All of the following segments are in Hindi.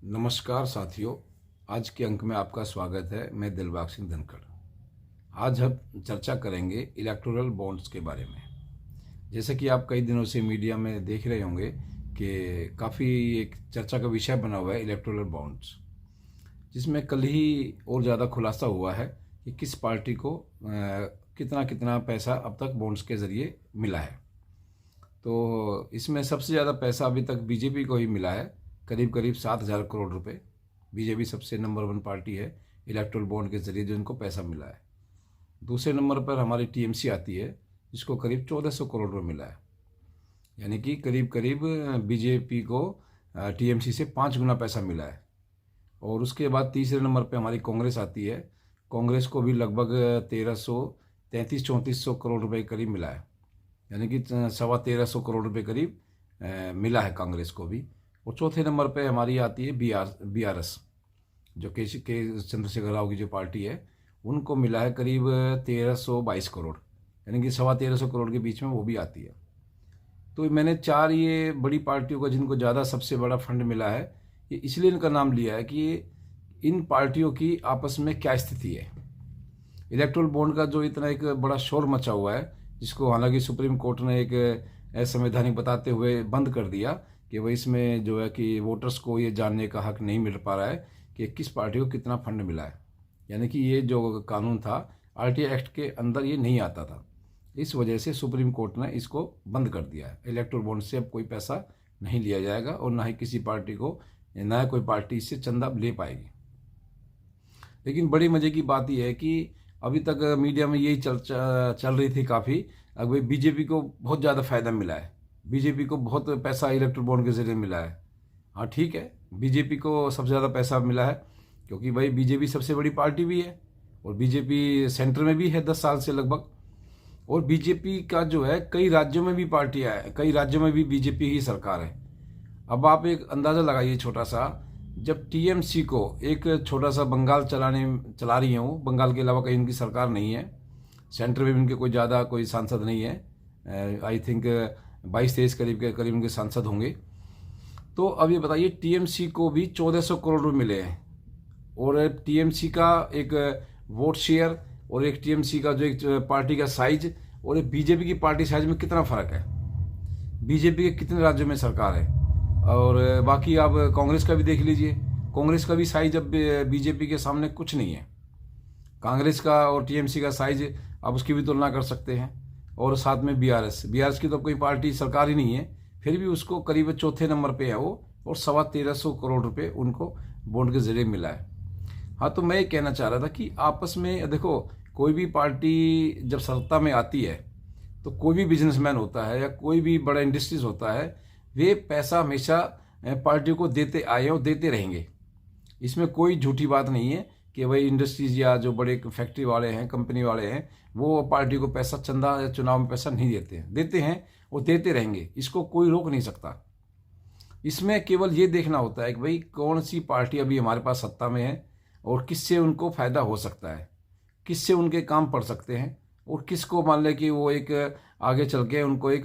नमस्कार साथियों, आज के अंक में आपका स्वागत है। मैं दिलबाग सिंह धनखड़। आज हम चर्चा करेंगे इलेक्टोरल बॉन्ड्स के बारे में। जैसे कि आप कई दिनों से मीडिया में देख रहे होंगे कि काफ़ी एक चर्चा का विषय बना हुआ है इलेक्टोरल बॉन्ड्स, जिसमें कल ही और ज़्यादा खुलासा हुआ है कि किस पार्टी को कितना कितना पैसा अब तक बॉन्ड्स के ज़रिए मिला है। तो इसमें सबसे ज़्यादा पैसा अभी तक बीजेपी को ही मिला है, करीब करीब 7,000 करोड़ रुपए। बीजेपी सबसे नंबर 1 पार्टी है इलेक्टोरल बॉन्ड के जरिए जो इनको पैसा मिला है। दूसरे नंबर पर हमारी टीएमसी आती है, जिसको करीब 1400 करोड़ रुपये मिला है। यानी कि करीब करीब बीजेपी को टीएमसी से 5 गुना पैसा मिला है। और उसके बाद तीसरे नंबर पर हमारी कांग्रेस आती है। कांग्रेस को भी लगभग 1333-3400 करोड़ रुपये करीब मिला है। यानी कि 1325 करोड़ रुपये करीब मिला है कांग्रेस को भी। और चौथे नंबर पे हमारी आती है बीआरएस, जो के चंद्रशेखर राव की जो पार्टी है, उनको मिला है करीब 1322 करोड़, यानी कि 1325 करोड़ के बीच में वो भी आती है। तो मैंने 4 ये बड़ी पार्टियों का जिनको ज़्यादा सबसे बड़ा फंड मिला है, ये इसलिए इनका नाम लिया है कि इन पार्टियों की आपस में क्या स्थिति है। इलेक्टोरल बॉन्ड का जो इतना एक बड़ा शोर मचा हुआ है, जिसको हालांकि सुप्रीम कोर्ट ने एक असंवैधानिक बताते हुए बंद कर दिया कि वह इसमें जो है कि वोटर्स को ये जानने का हक नहीं मिल पा रहा है कि किस पार्टी को कितना फंड मिला है। यानी कि ये जो कानून था आरटीआई एक्ट के अंदर ये नहीं आता था। इस वजह से सुप्रीम कोर्ट ने इसको बंद कर दिया है। इलेक्टोरल बॉन्ड से अब कोई पैसा नहीं लिया जाएगा और ना ही किसी पार्टी को, ना कोई पार्टी इससे चंदा ले पाएगी। लेकिन बड़ी मजे की बात यह है कि अभी तक मीडिया में यही चल रही थी काफ़ी, अब भाई बीजेपी को बहुत ज़्यादा फायदा मिला है, बीजेपी को बहुत पैसा इलेक्टोरल बॉन्ड के जरिए मिला है। हाँ ठीक है, बीजेपी को सबसे ज़्यादा पैसा मिला है क्योंकि भाई बीजेपी सबसे बड़ी पार्टी भी है और बीजेपी सेंटर में भी है 10 साल से लगभग। और बीजेपी का जो है कई राज्यों में भी पार्टियाँ हैं, कई राज्यों में भी बीजेपी ही सरकार है। अब आप एक अंदाज़ा लगाइए छोटा सा, जब टीएमसी को एक छोटा सा बंगाल चला रही है, वो बंगाल के अलावा कहीं उनकी सरकार नहीं है, सेंटर में भी उनके कोई ज़्यादा कोई सांसद नहीं है। आई थिंक 22-23 करीब उनके सांसद होंगे। तो अब ये बताइए, टीएमसी को भी 1400 करोड़ रुपये मिले हैं और टीएमसी का एक वोट शेयर और एक टीएमसी का जो एक पार्टी का साइज और एक बीजेपी की पार्टी साइज में कितना फर्क है। बीजेपी के कितने राज्यों में सरकार है और बाकी आप कांग्रेस का भी देख लीजिए, कांग्रेस का भी साइज अब बीजेपी के सामने कुछ नहीं है। कांग्रेस का और टीएमसी का साइज आप उसकी भी तुलना कर सकते हैं। और साथ में बीआरएस की तो कोई पार्टी सरकार ही नहीं है, फिर भी उसको करीब चौथे नंबर पे है वो, और 1325 करोड़ रुपए उनको बॉन्ड के जरिए मिला है। हाँ, तो मैं ये कहना चाह रहा था कि आपस में देखो, कोई भी पार्टी जब सत्ता में आती है तो कोई भी बिजनेसमैन होता है या कोई भी बड़ा इंडस्ट्रीज होता है, वे पैसा हमेशा पार्टियों को देते आए और देते रहेंगे। इसमें कोई झूठी बात नहीं है कि भाई इंडस्ट्रीज या जो बड़े फैक्ट्री वाले हैं, कंपनी वाले हैं, वो पार्टी को पैसा, चंदा या चुनाव में पैसा नहीं देते हैं और देते रहेंगे। इसको कोई रोक नहीं सकता। इसमें केवल ये देखना होता है कि भाई कौन सी पार्टी अभी हमारे पास सत्ता में है और किससे उनको फायदा हो सकता है, किससे उनके काम पड़ सकते हैं और किसको मान ले कि वो एक आगे चल के उनको एक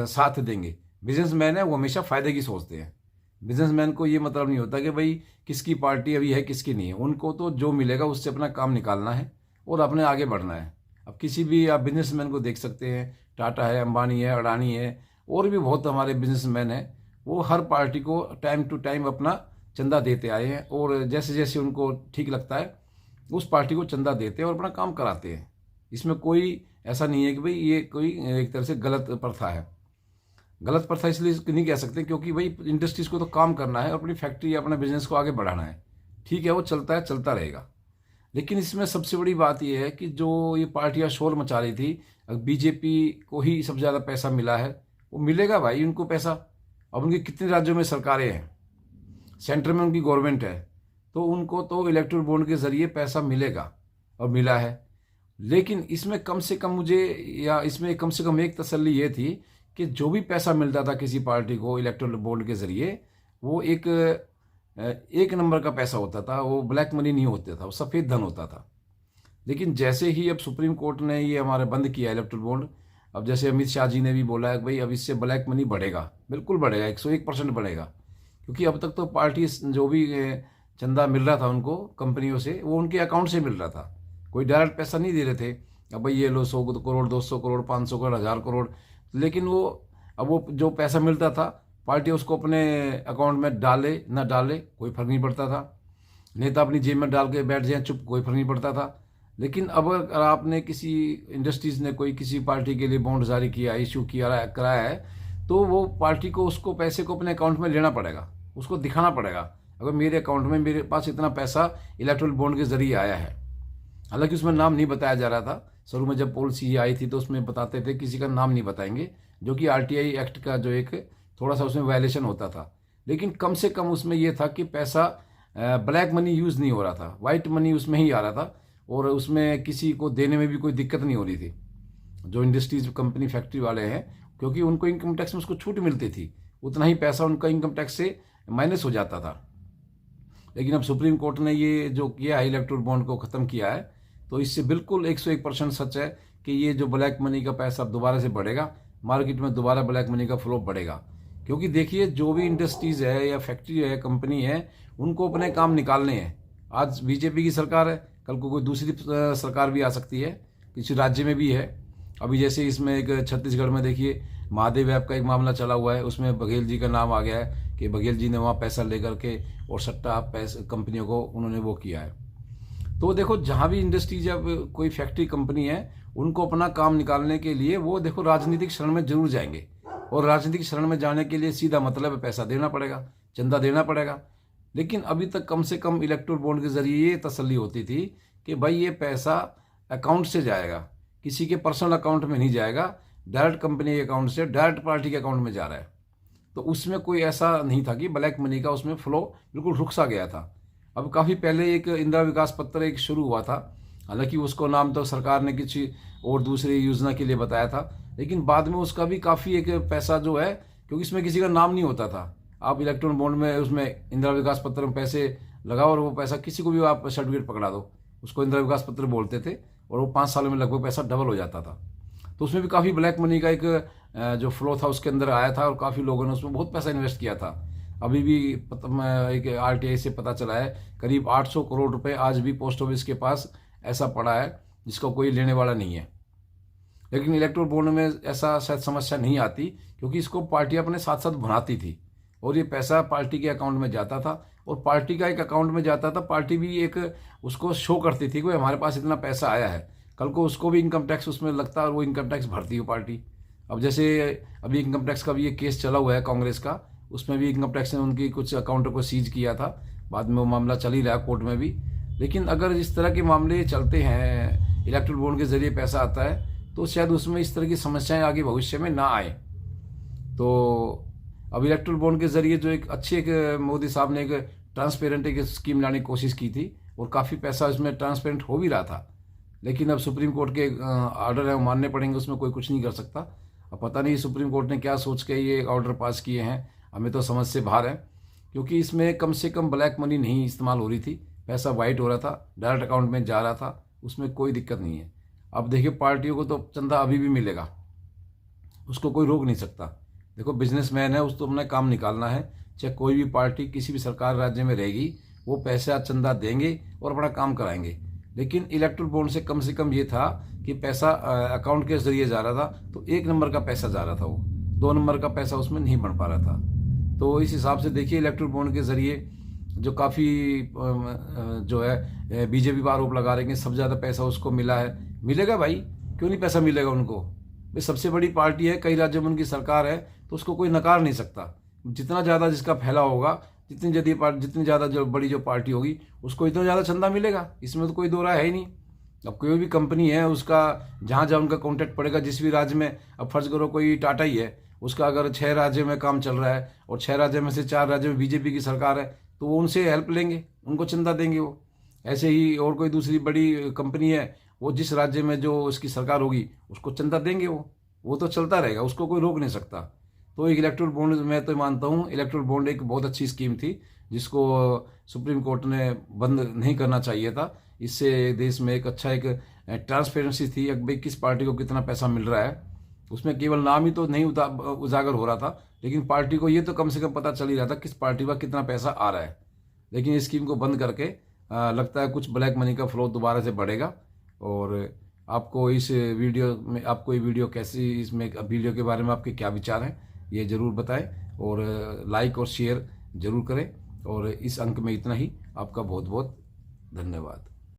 साथ देंगे। बिजनेसमैन है, वो हमेशा फायदे की सोचते हैं। बिजनेसमैन को ये मतलब नहीं होता कि भाई किसकी पार्टी अभी है किसकी नहीं है। उनको तो जो मिलेगा उससे अपना काम निकालना है और अपने आगे बढ़ना है। अब किसी भी आप बिजनेसमैन को देख सकते हैं, टाटा है, अंबानी है, अडानी है, और भी बहुत हमारे बिजनेसमैन हैं, वो हर पार्टी को टाइम टू टाइम अपना चंदा देते आए हैं और जैसे जैसे उनको ठीक लगता है उस पार्टी को चंदा देते हैं और अपना काम कराते हैं। इसमें कोई ऐसा नहीं है कि भाई ये कोई एक तरह से गलत प्रथा है। गलत प्रथा इसलिए नहीं कह सकते क्योंकि भाई इंडस्ट्रीज को तो काम करना है और अपनी फैक्ट्री या अपना बिजनेस को आगे बढ़ाना है। ठीक है, वो चलता है, चलता रहेगा। लेकिन इसमें सबसे बड़ी बात यह है कि जो ये पार्टियां शोर मचा रही थी, बीजेपी को ही सबसे ज़्यादा पैसा मिला है, वो मिलेगा भाई उनको पैसा। अब उनके कितने राज्यों में सरकारें हैं, सेंटर में उनकी गवर्नमेंट है, तो उनको तो इलेक्टोरल बॉन्ड के जरिए पैसा मिलेगा और मिला है। लेकिन इसमें कम से कम एक तसल्ली ये थी कि जो भी पैसा मिलता था किसी पार्टी को इलेक्टोरल बॉन्ड के जरिए, वो एक नंबर का पैसा होता था, वो ब्लैक मनी नहीं होता था, वो सफ़ेद धन होता था। लेकिन जैसे ही अब सुप्रीम कोर्ट ने ये हमारे बंद किया इलेक्टोरल बॉन्ड, अब जैसे अमित शाह जी ने भी बोला है कि भाई अब इससे ब्लैक मनी बढ़ेगा, बिल्कुल बढ़ेगा, 101% बढ़ेगा। क्योंकि अब तक तो पार्टी जो भी चंदा मिल रहा था उनको कंपनियों से, वो उनके अकाउंट से मिल रहा था, कोई डायरेक्ट पैसा नहीं दे रहे थे। अब भाई ये लो 100 करोड़, 200 करोड़, 500 करोड़, 1000 करोड़, लेकिन वो अब वो जो पैसा मिलता था पार्टी उसको अपने अकाउंट में डाले ना डाले कोई फर्क नहीं पड़ता था। नेता अपनी जेब में डाल के बैठ जाए चुप, कोई फर्क नहीं पड़ता था। लेकिन अब अगर आपने किसी इंडस्ट्रीज ने कोई किसी पार्टी के लिए बॉन्ड जारी किया, इशू किया, कराया है, तो वो पार्टी को उसको पैसे को अपने अकाउंट में लेना पड़ेगा, उसको दिखाना पड़ेगा, अगर मेरे अकाउंट में मेरे पास इतना पैसा इलेक्ट्रल बॉन्ड के जरिए आया है। हालांकि उसमें नाम नहीं बताया जा रहा था, शुरू में जब पॉलिसी आई थी तो उसमें बताते थे किसी का नाम नहीं बताएंगे, जो कि आरटीआई एक्ट का जो एक थोड़ा सा उसमें वायलेशन होता था। लेकिन कम से कम उसमें यह था कि पैसा ब्लैक मनी यूज़ नहीं हो रहा था, वाइट मनी उसमें ही आ रहा था, और उसमें किसी को देने में भी कोई दिक्कत नहीं हो रही थी। जो इंडस्ट्रीज कंपनी फैक्ट्री वाले हैं, क्योंकि उनको इनकम टैक्स में उसको छूट मिलती थी, उतना ही पैसा उनका इनकम टैक्स से माइनस हो जाता था। लेकिन अब सुप्रीम कोर्ट ने ये जो किया है, इलेक्ट्रल बॉन्ड को ख़त्म किया है, तो इससे बिल्कुल 101% सच है कि ये जो ब्लैक मनी का पैसा अब दोबारा से बढ़ेगा, मार्केट में दोबारा ब्लैक मनी का फ्लो बढ़ेगा। क्योंकि देखिए जो भी इंडस्ट्रीज है या फैक्ट्री है, कंपनी है, उनको अपने काम निकालने हैं। आज बीजेपी की सरकार है, कल को कोई दूसरी सरकार भी आ सकती है, किसी राज्य में भी है। अभी जैसे इसमें एक छत्तीसगढ़ में देखिए महादेव ऐप का एक मामला चला हुआ है, उसमें बघेल जी का नाम आ गया है कि बघेल जी ने वहाँ पैसा लेकर के और सट्टा पैसे कंपनियों को उन्होंने वो किया है। तो देखो जहाँ भी इंडस्ट्रीज या कोई फैक्ट्री कंपनी है, उनको अपना काम निकालने के लिए वो देखो राजनीतिक शरण में जरूर जाएंगे, और राजनीतिक शरण में जाने के लिए सीधा मतलब है पैसा देना पड़ेगा, चंदा देना पड़ेगा। लेकिन अभी तक कम से कम इलेक्ट्रल बॉन्ड के जरिए ये तसल्ली होती थी कि भाई ये पैसा अकाउंट से जाएगा, किसी के पर्सनल अकाउंट में नहीं जाएगा, डायरेक्ट कंपनी के अकाउंट से डायरेक्ट पार्टी के अकाउंट में जा रहा है। तो उसमें कोई ऐसा नहीं था कि ब्लैक मनी का उसमें फ्लो बिल्कुल रुक सा गया था। अब काफ़ी पहले एक इंदिरा विकास पत्र एक शुरू हुआ था, हालांकि उसको नाम तो सरकार ने किसी और दूसरी योजना के लिए बताया था, लेकिन बाद में उसका भी काफ़ी एक पैसा जो है, क्योंकि इसमें किसी का नाम नहीं होता था, आप इलेक्ट्रॉनिक बॉन्ड में उसमें इंदिरा विकास पत्र में पैसे लगाओ और वो पैसा किसी को भी आप सर्टिफिकेट पकड़ा दो, उसको इंदिरा विकास पत्र बोलते थे, और वो 5 सालों में लगभग पैसा डबल हो जाता था। तो उसमें भी काफ़ी ब्लैक मनी का एक जो फ्लो था उसके अंदर आया था, और काफ़ी लोगों ने उसमें बहुत पैसा इन्वेस्ट किया था। अभी भी एक आरटीआई से पता चला है करीब 800 करोड़ रुपए आज भी पोस्ट ऑफिस के पास ऐसा पड़ा है जिसका कोई लेने वाला नहीं है। लेकिन इलेक्ट्रल बॉन्ड में ऐसा शायद समस्या नहीं आती, क्योंकि इसको पार्टी अपने साथ साथ बनाती थी, और ये पैसा पार्टी के अकाउंट में जाता था, और पार्टी का एक अकाउंट में जाता था, पार्टी भी एक उसको शो करती थी कि हमारे पास इतना पैसा आया है, कल को उसको भी इनकम टैक्स उसमें लगता है और वो इनकम टैक्स भरती हो पार्टी। अब जैसे अभी इनकम टैक्स का भी ये केस चला हुआ है कांग्रेस का, उसमें भी इनकम टैक्स ने उनकी कुछ अकाउंटों को सीज किया था, बाद में वो मामला चल ही रहा है कोर्ट में भी। लेकिन अगर इस तरह के मामले चलते हैं, इलेक्ट्रल बॉन्ड के जरिए पैसा आता है, तो शायद उसमें इस तरह की समस्याएं आगे भविष्य में ना आए। तो अब इलेक्ट्रल बॉन्ड के जरिए जो एक अच्छी एक मोदी साहब ने एक ट्रांसपेरेंट एक स्कीम लाने की कोशिश की थी, और काफ़ी पैसा इसमें ट्रांसपेरेंट हो भी रहा था। लेकिन अब सुप्रीम कोर्ट के ऑर्डर है, वो मानने पड़ेंगे, उसमें कोई कुछ नहीं कर सकता। अब पता नहीं सुप्रीम कोर्ट ने क्या सोच के ये ऑर्डर पास किए हैं, हमें तो समझ से बाहर है। क्योंकि इसमें कम से कम ब्लैक मनी नहीं इस्तेमाल हो रही थी, पैसा वाइट हो रहा था, डायरेक्ट अकाउंट में जा रहा था, उसमें कोई दिक्कत नहीं है। अब देखिए पार्टियों को तो चंदा अभी भी मिलेगा, उसको कोई रोक नहीं सकता। देखो बिजनेसमैन है, उसको अपना काम निकालना है, चाहे कोई भी पार्टी किसी भी सरकार राज्य में रहेगी, वो पैसा चंदा देंगे और अपना काम कराएंगे। लेकिन इलेक्ट्रल बॉन्ड से कम ये था कि पैसा अकाउंट के जरिए जा रहा था, तो 1 नंबर का पैसा जा रहा था, वो 2 नंबर का पैसा उसमें नहीं बन पा रहा था। तो इस हिसाब से देखिए इलेक्ट्रल बॉन्ड के जरिए जो काफ़ी जो है बीजेपी पर आरोप लगा रहे हैं सब ज़्यादा पैसा उसको मिला है। मिलेगा भाई, क्यों नहीं पैसा मिलेगा उनको? भाई सबसे बड़ी पार्टी है, कई राज्यों में उनकी सरकार है, तो उसको कोई नकार नहीं सकता। जितना ज़्यादा जिसका फैला होगा, जितनी ज़्यादा जो बड़ी जो पार्टी होगी, उसको इतना ज़्यादा चंदा मिलेगा, इसमें तो कोई दो राय है ही नहीं। अब कोई भी कंपनी है, उसका जहाँ जहाँ उनका कॉन्ट्रैक्ट पड़ेगा जिस भी राज्य में, अब फर्ज करो कोई टाटा ही है, उसका अगर 6 राज्यों में काम चल रहा है और 6 राज्यों में से 4 राज्यों में बीजेपी की सरकार है, तो वो उनसे हेल्प लेंगे, उनको चंदा देंगे वो। ऐसे ही और कोई दूसरी बड़ी कंपनी है, वो जिस राज्य में जो उसकी सरकार होगी उसको चंदा देंगे, वो तो चलता रहेगा, उसको कोई रोक नहीं सकता। तो एक इलेक्ट्रल बॉन्ड, मैं तो मानता हूँ इलेक्ट्रल बॉन्ड एक बहुत अच्छी स्कीम थी, जिसको सुप्रीम कोर्ट ने बंद नहीं करना चाहिए था। इससे देश में एक अच्छा एक ट्रांसपेरेंसी थी, भाई किस पार्टी को कितना पैसा मिल रहा है, उसमें केवल नाम ही तो नहीं उजागर हो रहा था, लेकिन पार्टी को ये तो कम से कम पता चल ही रहा था किस पार्टी का कितना पैसा आ रहा है। लेकिन इस स्कीम को बंद करके लगता है कुछ ब्लैक मनी का फ्लो दोबारा से बढ़ेगा। और आपको इस वीडियो में, आपको ये वीडियो कैसी, इसमें वीडियो के बारे में आपके क्या विचार हैं ये ज़रूर बताएं, और लाइक और शेयर ज़रूर करें। और इस अंक में इतना ही। आपका बहुत बहुत धन्यवाद।